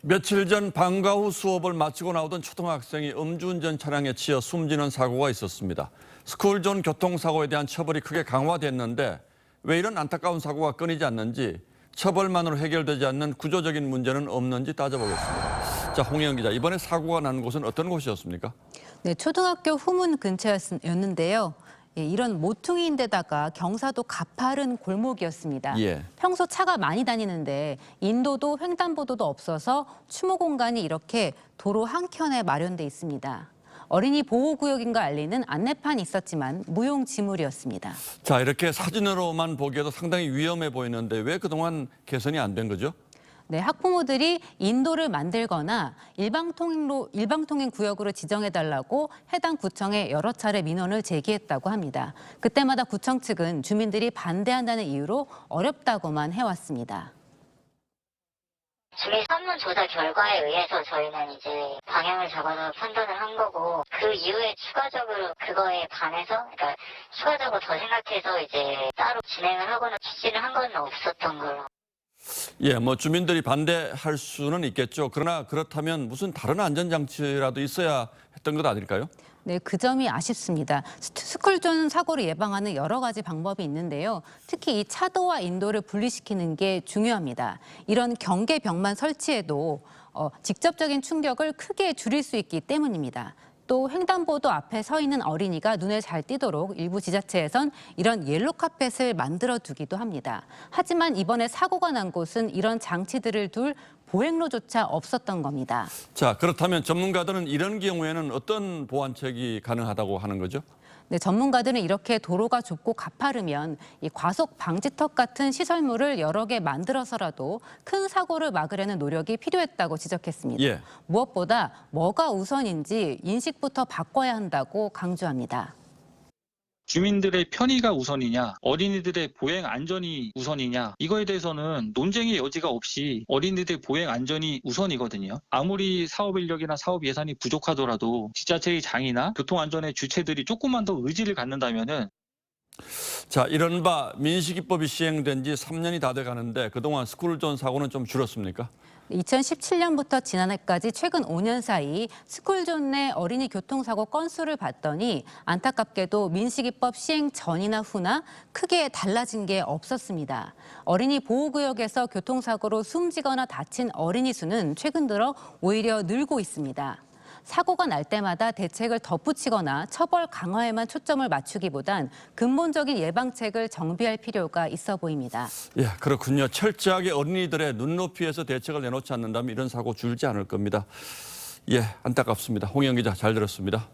며칠 전 방과 후 수업을 마치고 나오던 초등학생이 음주운전 차량에 치여 숨지는 사고가 있었습니다. 스쿨존 교통사고에 대한 처벌이 크게 강화됐는데 왜 이런 안타까운 사고가 끊이지 않는지, 처벌만으로 해결되지 않는 구조적인 문제는 없는지 따져보겠습니다. 자, 홍영 기자, 이번에 사고가 난 곳은 어떤 곳이었습니까? 네, 초등학교 후문 근처였는데요. 예, 이런 모퉁이인데다가 경사도 가파른 골목이었습니다. 예. 평소 차가 많이 다니는데 인도도 횡단보도도 없어서 추모 공간이 이렇게 도로 한켠에 마련돼 있습니다. 어린이 보호구역인 거 알리는 안내판이 있었지만 무용지물이었습니다. 자, 이렇게 사진으로만 보기에도 상당히 위험해 보이는데 왜 그동안 개선이 안 된 거죠? 네, 학부모들이 인도를 만들거나 일방통행 구역으로 지정해달라고 해당 구청에 여러 차례 민원을 제기했다고 합니다. 그때마다 구청 측은 주민들이 반대한다는 이유로 어렵다고만 해왔습니다. 주민 설문조사 결과에 의해서 저희는 이제 방향을 잡아서 판단을 한 거고, 그 이후에 추가적으로 그거에 반해서, 그러니까 추가적으로 더 생각해서 이제 따로 진행을 하거나 지시를 한 건 없었던 걸로. 예, 주민들이 반대할 수는 있겠죠. 그러나 그렇다면 무슨 다른 안전장치라도 있어야 했던 것 아닐까요? 네, 그 점이 아쉽습니다. 스쿨존 사고를 예방하는 여러 가지 방법이 있는데요. 특히 이 차도와 인도를 분리시키는 게 중요합니다. 이런 경계벽만 설치해도 직접적인 충격을 크게 줄일 수 있기 때문입니다. 또 횡단보도 앞에 서 있는 어린이가 눈에 잘 띄도록 일부 지자체에선 이런 옐로 카펫을 만들어 두기도 합니다. 하지만 이번에 사고가 난 곳은 이런 장치들을 둘 보행로조차 없었던 겁니다. 자, 그렇다면 전문가들은 이런 경우에는 어떤 보완책이 가능하다고 하는 거죠? 네, 전문가들은 이렇게 도로가 좁고 가파르면 이 과속 방지턱 같은 시설물을 여러 개 만들어서라도 큰 사고를 막으려는 노력이 필요했다고 지적했습니다. 예. 무엇보다 뭐가 우선인지 인식부터 바꿔야 한다고 강조합니다. 주민들의 편의가 우선이냐, 어린이들의 보행 안전이 우선이냐, 이거에 대해서는 논쟁의 여지가 없이 어린이들의 보행 안전이 우선이거든요. 아무리 사업 인력이나 사업 예산이 부족하더라도 지자체의 장이나 교통안전의 주체들이 조금만 더 의지를 갖는다면은. 자, 이른바 민식이법이 시행된 지 3년이 다 돼가는데 그동안 스쿨존 사고는 좀 줄었습니까? 2017년부터 지난해까지 최근 5년 사이 스쿨존 내 어린이 교통사고 건수를 봤더니 안타깝게도 민식이법 시행 전이나 후나 크게 달라진 게 없었습니다. 어린이 보호구역에서 교통사고로 숨지거나 다친 어린이 수는 최근 들어 오히려 늘고 있습니다. 사고가 날 때마다 대책을 덧붙이거나 처벌 강화에만 초점을 맞추기보단 근본적인 예방책을 정비할 필요가 있어 보입니다. 예, 그렇군요. 철저하게 어린이들의 눈높이에서 대책을 내놓지 않는다면 이런 사고 줄지 않을 겁니다. 예, 안타깝습니다. 홍영 기자 잘 들었습니다.